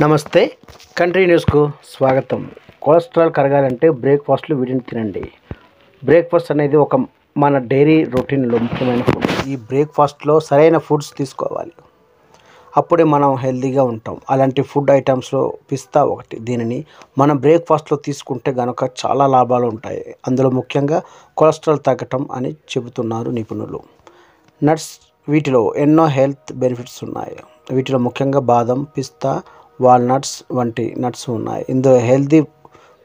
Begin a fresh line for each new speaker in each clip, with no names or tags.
నమస్తే. కంట్రీ న్యూస్కు స్వాగతం. కొలెస్ట్రాల్ కరగాలంటే బ్రేక్ఫాస్ట్లు వీటిని తినండి. బ్రేక్ఫాస్ట్ అనేది మన డైలీ రొటీన్లో ముఖ్యమైన ఫుడ్. ఈ బ్రేక్ఫాస్ట్లో సరైన ఫుడ్స్ తీసుకోవాలి, అప్పుడే మనం హెల్తీగా ఉంటాం. అలాంటి ఫుడ్ ఐటమ్స్లో పిస్తా ఒకటి. దీనిని మనం బ్రేక్ఫాస్ట్లో తీసుకుంటే గనక చాలా లాభాలు ఉంటాయి. అందులో ముఖ్యంగా కొలెస్ట్రాల్ తగ్గటం అని చెబుతున్నారు నిపుణులు. నట్స్, వీటిలో ఎన్నో హెల్త్ బెనిఫిట్స్ ఉన్నాయి. వీటిలో ముఖ్యంగా బాదం, పిస్తా, వాల్నట్స్ వంటి నట్స్ ఉన్నాయి. ఇందులో హెల్తీ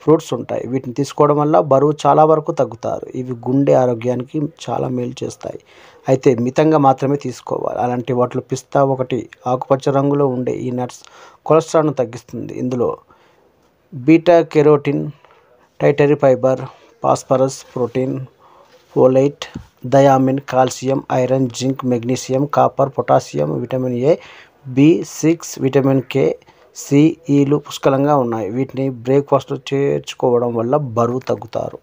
ఫ్రూట్స్ ఉంటాయి. వీటిని తీసుకోవడం వల్ల బరువు చాలా వరకు తగ్గుతారు. ఇవి గుండె ఆరోగ్యానికి చాలా మేలు చేస్తాయి. అయితే మితంగా మాత్రమే తీసుకోవాలి. అలాంటి వాటిలో పిస్తా ఒకటి. ఆకుపచ్చ రంగులో ఉండే ఈ నట్స్ కొలెస్ట్రాల్ను తగ్గిస్తుంది. ఇందులో beta carotene, dietary fibre, phosphorus, protein, folate, thiamine, calcium, iron, zinc, magnesium, copper, potassium, vitamin A, బి6, విటమిన్ కే, సిఈలు పుష్కలంగా ఉన్నాయి. వీటిని బ్రేక్ఫాస్ట్లో చేర్చుకోవడం వల్ల బరువు తగ్గుతారు.